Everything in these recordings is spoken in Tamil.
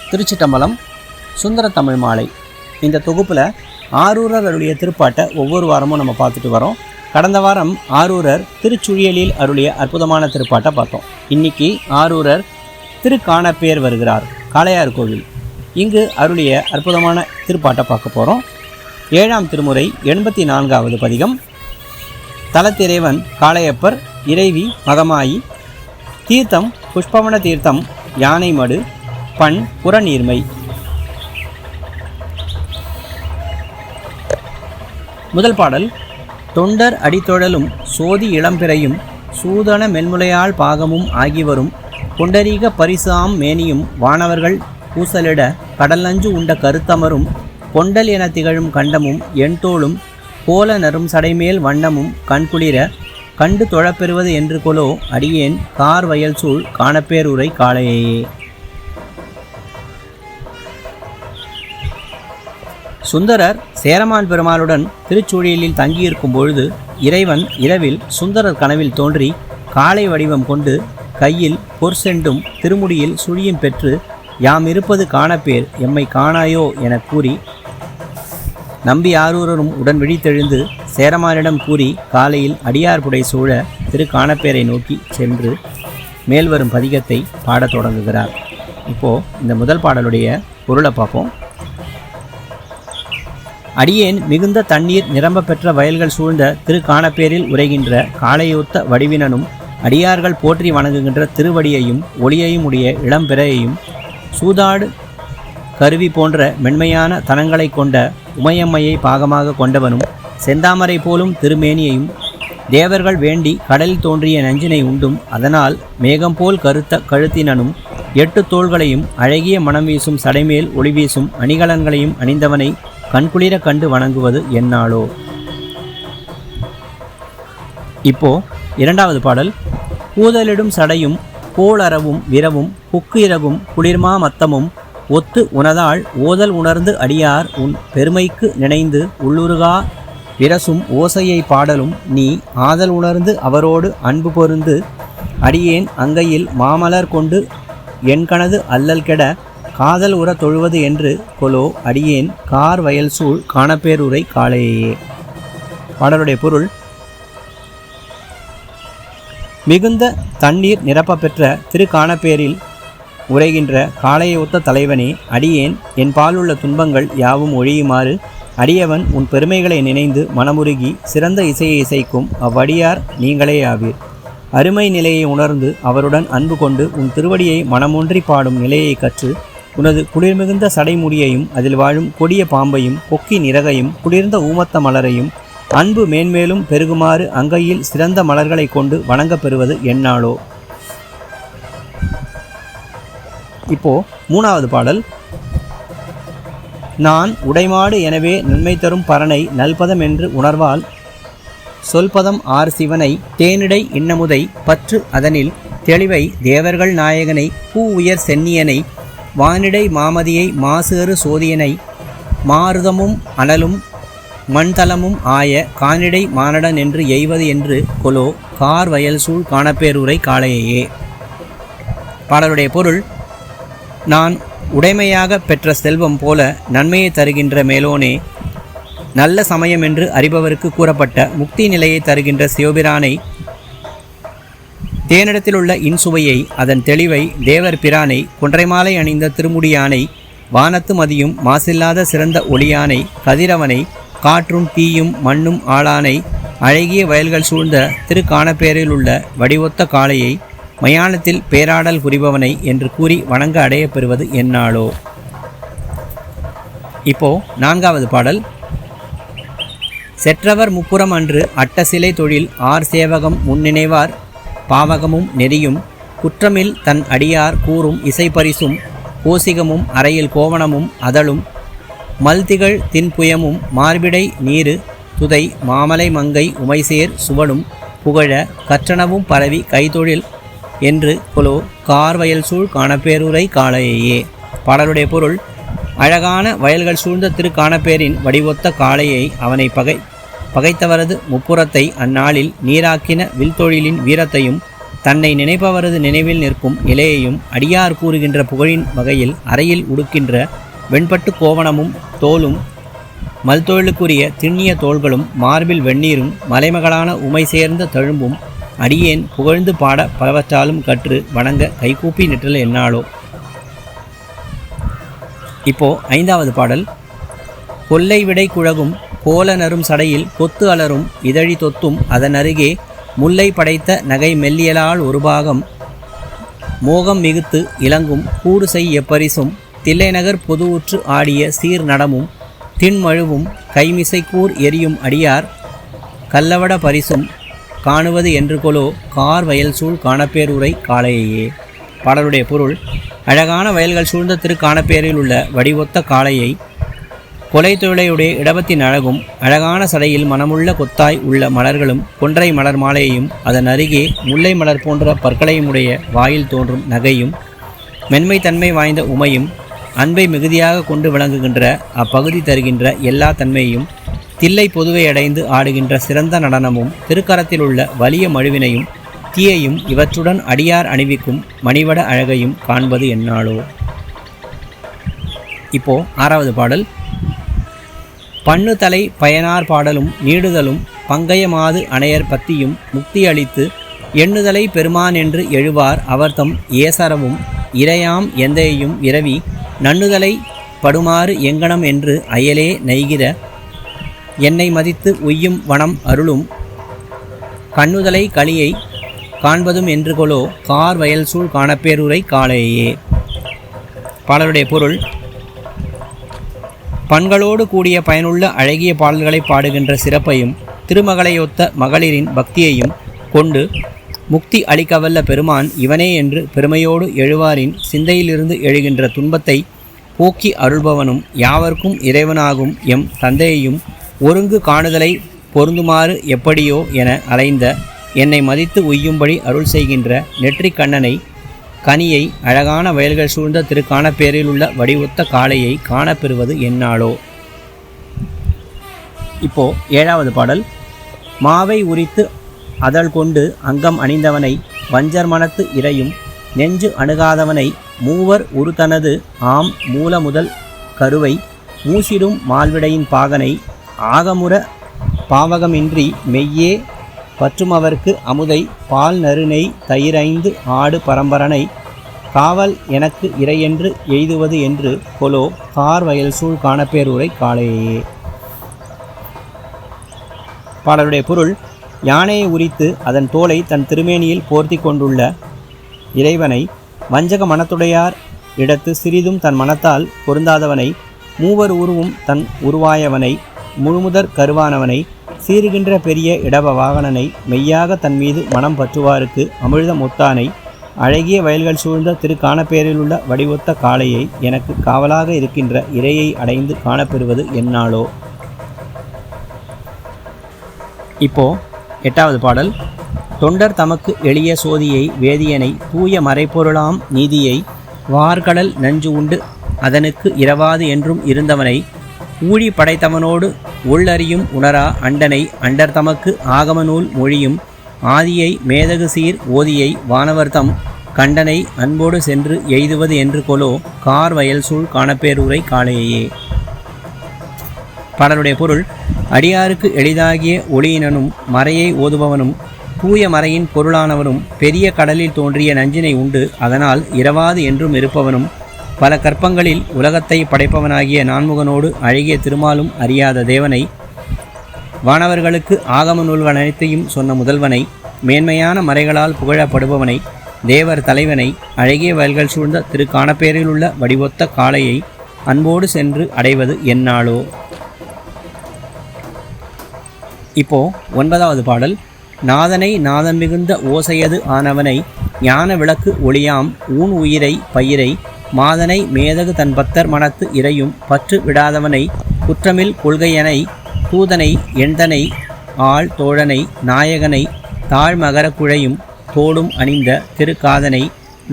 திருச்சிட்டம்பலம் சுந்தர தமிழ் மாலை. இந்த தொகுப்பில் ஆரூரர் அருளிய திருப்பாட்டை ஒவ்வொரு வாரமும் நம்ம பார்த்துட்டு வரோம். கடந்த வாரம் ஆரூரர் திருச்சுழியலில் அருளிய அற்புதமான திருப்பாட்டை பார்த்தோம். இன்னைக்கு ஆரூரர் திருக்கானப்பேர் வருகிறார் காளையார் கோவில். இங்கு அருளிய அற்புதமான திருப்பாட்டை பார்க்க போகிறோம். 7ஆம் திருமுறை 84வது பதிகம். தலத்திறைவன் காளையப்பர், இறைவி மகமாயி, தீர்த்தம் புஷ்பவன தீர்த்தம், யானை மடு, பண் புறநீர்மை. முதல் பாடல். தொண்டர் அடித்தொழலும் சோதி இளம்பிறையும் சூதன மென்முலையால் பாகமும் ஆகிவரும் கொண்டரீக பரிசாம் மேனியும் வானவர்கள் பூசலிட கடல் நஞ்சு உண்ட கருத்தமரும் கொண்டல் என திகழும் கண்டமும் எண்தோளும் கோல நரும் சடைமேல் வண்ணமும் கண்குளிர கண்டு தொழப்பெறுவது என்று கொலோ அடியேன் கார் வயல் சூழ் காணப்பேருரை காளையே. சுந்தரர் சேரமான் பெருமாளுடன் திருச்சூழியலில் தங்கியிருக்கும் பொழுது இறைவன் இரவில் சுந்தரர் கனவில் தோன்றி காளை வடிவம் கொண்டு கையில் பொற்செண்டும் திருமுடியில் சுழியும் பெற்று யாம் இருப்பது காணப்பேர், எம்மை காணாயோ என கூறி நம்பி ஆரூரரும் உடன் விழித்தெழுந்து சேரமானிடம் கூறி காலையில் அடியார்புடை சூழ திரு காணப்பேரை நோக்கி சென்று மேல்வரும் பதிகத்தை பாடத் தொடங்குகிறார். இப்போது இந்த முதல் பாடலுடைய பொருளை பார்ப்போம். அடியேன் மிகுந்த தண்ணீர் நிரம்ப பெற்ற வயல்கள் சூழ்ந்த திரு காணப்பேரில் உரைகின்ற காளையொத்த வடிவினனும் அடியார்கள் போற்றி வணங்குகின்ற திருவடியையும் ஒளியையும் உடைய இளம்பிறையையும் சூதாடு கருவி போன்ற மென்மையான தனங்களை கொண்ட உமையம்மையை பாகமாக கொண்டவனும் செந்தாமரை போலும் திருமேனியையும் தேவர்கள் வேண்டி கடலில் தோன்றிய நஞ்சினை உண்டும் அதனால் மேகம் போல் கருத்த கழுத்தினனும் 8 தோள்களையும் அழகிய மனம் வீசும் சடைமேல் ஒளி வீசும் அணிகலன்களையும் அணிந்தவனை கண்குளிர கண்டு வணங்குவது என்னாலோ. இப்போ 2வது பாடல். கூதலிடும் சடையும் கோளறவும் விரவும் புக்கு இறகும் குளிர்மா மத்தமும் ஒத்து உனதாள் ஓதல் உணர்ந்து அடியார் உன் பெருமைக்கு நினைந்து உள்ளுருகா விரசும் ஓசையை பாடலும் நீ ஆதல் உணர்ந்து அவரோடு அன்பு பொருந்து அடியேன் அங்கையில் மாமலர் கொண்டு என்கனது அல்லல் கெட காதல் உற தொழுவது என்று கொலோ அடியேன் கார் வயல் சூழ் காணப்பேருரை காளையே. பாடலுடைய பொருள். மிகுந்த தண்ணீர் நிரப்ப பெற்ற திரு காணப்பேரில் உரைகின்ற காளையை ஒத்த தலைவனே, அடியேன் என் பாலுள்ள துன்பங்கள் யாவும் ஒழியுமாறு அடியவன் உன் பெருமைகளை நினைந்து மனமுருகி சிறந்த இசையை இசைக்கும் அவ்வடியார் நீங்களே ஆவீர். அருமை நிலையை உணர்ந்து அவருடன் அன்பு கொண்டு உன் திருவடியை மனமொன்றி பாடும் நிலையை கற்று உனது குளிர்மிகுந்த சடைமுடியையும் அதில் வாழும் கொடிய பாம்பையும் பொக்கி நிறகையும் குளிர்ந்த ஊமத்த மலரையும் அன்பு மேன்மேலும் பெருகுமாறு அங்கையில் சிறந்த மலர்களை கொண்டு வணங்கப் பெறுவது என்னாலோ. இப்போ 3வது பாடல். நான் உடைமாடு எனவே நன்மை தரும் பரனை நல்பதம் என்று உணர்வால் சொல்பதம் ஆர் சிவனை தேனிடை இன்னமுதை பற்று அதனில் தெளிவை தேவர்கள் நாயகனை பூ உயர் சென்னியனை வானிடை மாமதியை மாசேறு சோதியனை மாருதமும் அனலும் மண்தலமும் ஆய கானிடை மானடன் என்று எய்வது என்று கொலோ கார் வயல் சூழ் காணப்பேருரை காளையே. பாடலுடைய பொருள். நான் உடைமையாக பெற்ற செல்வம் போல நன்மையை தருகின்ற மேலோனே, நல்ல சமயம் என்று அறிபவருக்கு கூறப்பட்ட முக்தி நிலையை தருகின்ற சிவபிரானை, தேனிடத்திலுள்ள இன்சுவையை அதன் தெளிவை தேவர் பிரானை, கொன்றைமாலை அணிந்த திருமுடியானை, வானத்து மதியும் மாசில்லாத சிறந்த ஒளியானை, கதிரவனை, காற்றும் தீயும் மண்ணும் ஆளானை, அழகிய வயல்கள் சூழ்ந்த திரு காணப்பேரில் உள்ள வடிவொத்த காளையை, மயானத்தில் பேராடல் புரிபவனை என்று கூறி வணங்க அடைய பெறுவது என்னாலோ. இப்போ 4வது பாடல். செற்றவர் முப்புறம் அன்று அட்ட சிலை தொழில் ஆர் சேவகம் முன்னினைவார் பாவகமும் நெறியும் குற்றமில் தன் அடியார் கூறும் இசைப்பரிசும் கோசிகமும் அறையில் கோவணமும் அதழும் மல்திகள் தின்புயமும் மார்பிடை நீரு துதை மாமலை மங்கை உமைசேர் சுவடும் புகழ கற்றனவும் பரவி கைதொழில் என்று கொலோ கார் வயல் சூழ் காணப்பேருரை காளையே. பாடலுடைய பொருள். அழகான வயல்கள் சூழ்ந்த திரு காணப்பேரின் வடிவொத்த காளையை அவனை பகைத்தவரது முப்புறத்தை அந்நாளில் நீராக்கின வில்தொழிலின் வீரத்தையும் தன்னை நினைப்பவரது நினைவில் நிற்கும் நிலையையும் அடியார் கூறுகின்ற புகழின் வகையில் அறையில் உடுக்கின்ற வெண்பட்டு கோவணமும் தோலும் மல்தொழிலுக்குரிய திண்ணிய தோள்களும் மார்பில் வெந்நீரும் மலைமகளான உமை சேர்ந்த தழும்பும் அடியேன் புகழ்ந்து பாட பலவற்றாலும் கற்று வணங்க கைகூப்பி நிற்றல் என்னாலோ. இப்போ 5வது பாடல். கொல்லை விடை குழகும் கோல நரும் சடையில் கொத்து அலரும் இதழி தொத்தும் அதன் அருகே முல்லை படைத்த நகை மெல்லியலால் ஒரு பாகம் மோகம் மிகுத்து இலங்கும் கூடு செய் எப்பரிசும் தில்லைநகர் பொதுவுற்று ஆடிய சீர் நடமும் திண்மழுவும் கைமிசைக்கூர் எரியும் அடியார் கல்லவட பரிசும் காணுவது என்று கொலோ கார் வயல் சூழ் காணப்பேரூரை காளையையே. பாடலுடைய பொருள்: அழகான வயல்கள் சூழ்ந்த திரு காணப்பேரில் உள்ள வடிவொத்த காளையை, கொலை தொழிலையுடைய இடபத்தின் அழகும் அழகான சடையில் மனமுள்ள கொத்தாய் உள்ள மலர்களும் கொன்றை மலர் மாலையையும் அதன் அருகே முல்லை மலர் போன்ற பற்களையுடைய வாயில் தோன்றும் நகையும் மென்மை தன்மை வாய்ந்த உமையும் அன்பை மிகுதியாக கொண்டு விளங்குகின்ற அப்பகுதி தருகின்ற எல்லா தன்மையும் தில்லை பொதுவை அடைந்து ஆடுகின்ற சிறந்த நடனமும் திருக்கரத்தில் உள்ள வலிய மழுவினையும் தீயையும் இவற்றுடன் அடியார் அணிவிக்கும் மணிவட அழகையும் காண்பது என்னாலோ. இப்போ 6வது பாடல். பண்ணு தலை பயனார் பாடலும் நீடுதலும் பங்கயமாது அணையர் பத்தியும் முக்தி அளித்து எண்ணுதலை பெருமான் என்று எழுவார் அவர்தம் ஏசரவும் இறையாம் எந்தையும் இரவி நன்னுதலை படுமாறு எங்கனம் என்று அயலே நெய்கிற என்னை மதித்து உய்யும் வனம் அருளும் கண்ணுதலை களியை காண்பதும் என்று கொலோ கார் வயல் சூழ் காணப்பேரூரை காளையே. பாடலுடைய பொருள்: பண்களோடு கூடிய பயனுள்ள அழகிய பாடல்களை பாடுகின்ற சிறப்பையும் திருமகளையொத்த மகளிரின் பக்தியையும் கொண்டு முக்தி அளிக்கவல்ல பெருமான் இவனே என்று பெருமையோடு எழுவாரின் சிந்தையிலிருந்து எழுகின்ற துன்பத்தை போக்கி அருள்பவனும் யாவர்க்கும் இறைவனாகும் எம் தந்தையையும் ஒருங்கு காணுதலை பொருந்துமாறு எப்படியோ என அலைந்த என்னை மதித்து உய்யும்படி அருள் செய்கின்ற நெற்றிக் கண்ணனை கனியை அழகான வயல்கள் சூழ்ந்த திருக்காணப்பேரில் உள்ள வடிவொத்த காளையை காணப்பெறுவது என்னாலோ. இப்போ 7வது பாடல். மாவை உரித்து அதழ் கொண்டு அங்கம் அணிந்தவனை வஞ்சர் மனத்து இறையும் நெஞ்சு அணுகாதவனை மூவர் உருத்தனது ஆம் மூல முதல் கருவை மூசிடும் மால்விடையின் பாகனை ஆகமுற பாவகமின்றி மெய்யே பற்றுமவர்க்கு அமுதை பால் நறுநை தயிரைந்து ஆடு பரம்பரனை காவல் எனக்கு இறையென்று எய்துவது என்று கொலோ கார் வயல் சூழ் காணப்பேரூரை காளையே. பாடலுடைய பொருள்: யானையை உரித்து அதன் தோலை தன் திருமேனியில் போர்த்தி கொண்டுள்ள இறைவனை வஞ்சக மனத்துடையார் இடத்து சிறிதும் தன் மனத்தால் பொருந்தாதவனை மூவர் உருவும் தன் உருவாயவனை முழுமுதற் கருவானவனை சீறுகின்ற பெரிய இடப வாகனனை மெய்யாக தன் மீது மனம் பற்றுவாருக்கு அமிழ்த முத்தானை அழகிய வயல்கள் சூழ்ந்த திரு காணப்பேரில் உள்ள வடிவொத்த காளையை எனக்கு காவலாக இருக்கின்ற இறையை அடைந்து காணப்பெறுவது என்னாலோ. இப்போ 8வது பாடல். தொண்டர் தமக்கு எளிய சோதியை வேதியனை தூய மறைப்பொருளாம் நீதியை வார்கடல் நஞ்சு உண்டு அதனுக்கு இரவாது என்றும் இருந்தவனை ஊழி படைத்தவனோடு உள்ளறியும் உணரா அண்டனை அண்டர் தமக்கு ஆகமநூல் மொழியும் ஆதியை மேதகு சீர் ஓதியை வானவர்தம் கண்டனை அன்போடு சென்று எய்துவது என்று கொலோ கார் வயல் சூழ் காணப்பேரூரை காளையே. பாடலுடைய பொருள்: அடியாருக்கு எளிதாகிய ஒளியினனும் மறையை ஓதுபவனும் தூய மறையின் பொருளானவனும் பெரிய கடலில் தோன்றிய நஞ்சினை உண்டு அதனால் இரவாது என்றும் இருப்பவனும் பல கற்பங்களில் உலகத்தை படைப்பவனாகிய நான்முகனோடு அழகிய திருமாலும் அறியாத தேவனை வானவர்களுக்கு ஆகம நூல்கள் அனைத்தையும் சொன்ன முதல்வனை மேன்மையான மறைகளால் புகழப்படுபவனை தேவர் தலைவனை அழகிய வயல்கள் சூழ்ந்த திரு காணப்பேரில் உள்ள வடிவொத்த காளையை அன்போடு சென்று அடைவது என்னாலோ. இப்போ 9வது பாடல். நாதனை நாதம் மிகுந்த ஓசையது ஆனவனை ஞான விளக்கு ஒளியாம் ஊன் உயிரை பயிரை மாதனை மேதகு தன் பத்தர் மனத்து இறையும் பற்று விடாதவனை குற்றமில் கொள்கையனை தூதனை எண்தனை ஆள் தோழனை நாயகனை தாழ்மகர குழையும் தோடும் அணிந்த திருக்காதனை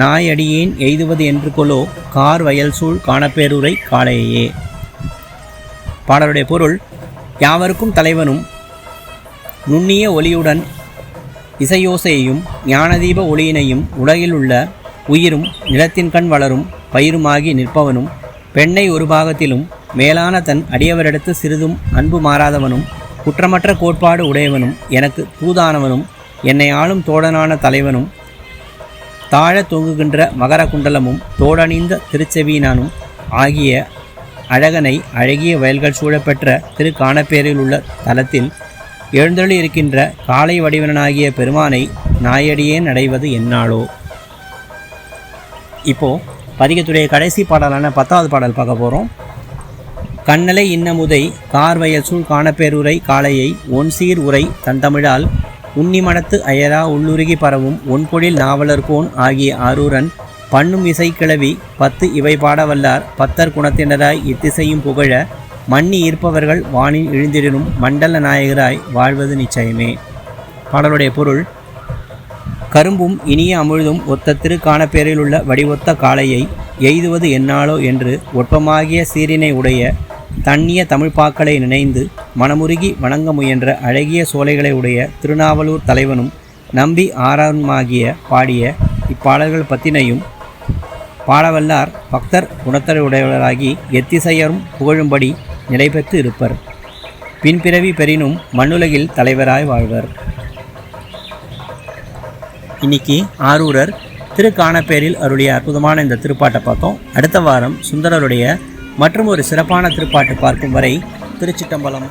நாயடியேன் எய்துவது என்று கொலோ கார் வயல் சூழ் காணப்பேரூரை காளையே. பாடலுடைய பொருள்: யாவருக்கும் தலைவனும் நுண்ணிய ஒளியுடன் இசையோசையையும் ஞானதீப ஒளியினையும் உலகில் உள்ள உயிரும் நிலத்தின் கண் வளரும் பயிருமாகி நிற்பவனும் பெண்ணை ஒரு பாகத்திலும் மேலான தன் அடியவரிடத்து சிறிதும் அன்பு மாறாதவனும் குற்றமற்ற கோட்பாடு உடையவனும் எனக்கு தூதானவனும் என்னை ஆளும் தோழனான தலைவனும் தாழ தொங்குகின்ற மகர குண்டலமும் தோடணிந்த திருச்செவியினானும் ஆகிய அழகனை அழகிய வயல்கள் சூழப்பெற்ற திரு காணப்பேரில் உள்ள தலத்தில் எழுந்தொழி இருக்கின்ற காளை வடிவனாகிய பெருமானை நாயடியேன் அடைவது என்னாலோ. இப்போது பதிகத்துடைய கடைசி பாடலான 10வது பாடல் பார்க்க போகிறோம். கண்ணலை இன்னமுதை கார்வயல் சூழ் காணப்பேருரை காளையை ஒன்சீர் உரை தன் தமிழால் உன்னிமணத்து அயரா உள்ளுருகி பரவும் ஒன்பொழில் நாவலர்கோன் ஆகிய ஆரூரன் பண்ணும் இசை கிளவி 10 இவை பாடவல்லார் 10 குணத்தினராய் இத்திசையும் புகழ மண்ணி ஈர்ப்பவர்கள் வானில் இழிந்திடனும் மண்டல நாயகராய் வாழ்வது நிச்சயமே. பாடலுடைய பொருள்: கரும்பும் இனிய அமிழ்தும் ஒத்த திரு காணப்பேரில் உள்ள வடிவொத்த காளையை எய்துவது என்னாலோ என்று ஒட்பமாகிய சீரினை உடைய தண்ணிய தமிழ்ப்பாக்களை நினைந்து மனமுருகி வணங்க முயன்ற அழகிய சோலைகளை உடைய திருநாவலூர் தலைவனும் நம்பி ஆறாருமாகிய பாடிய இப்பாடல்கள் பத்தினையும் பாடவல்லார் பக்தர் குணத்தருடையவராகி எத்திசையரும் புகழும்படி நிலைபெற்று இருப்பர். பின்பிறவி பெறினும் மண்ணுலகில் தலைவராய் வாழ்வர். இன்னைக்கு ஆரூரர் திரு காணப்பேரில் அருளிய அற்புதமான இந்த திருப்பாட்டை பார்த்தோம். அடுத்த வாரம் சுந்தரருடைய மற்றும் ஒரு சிறப்பான திருப்பாட்டு பார்க்கும் வரை திருச்சிட்டம்பலம்.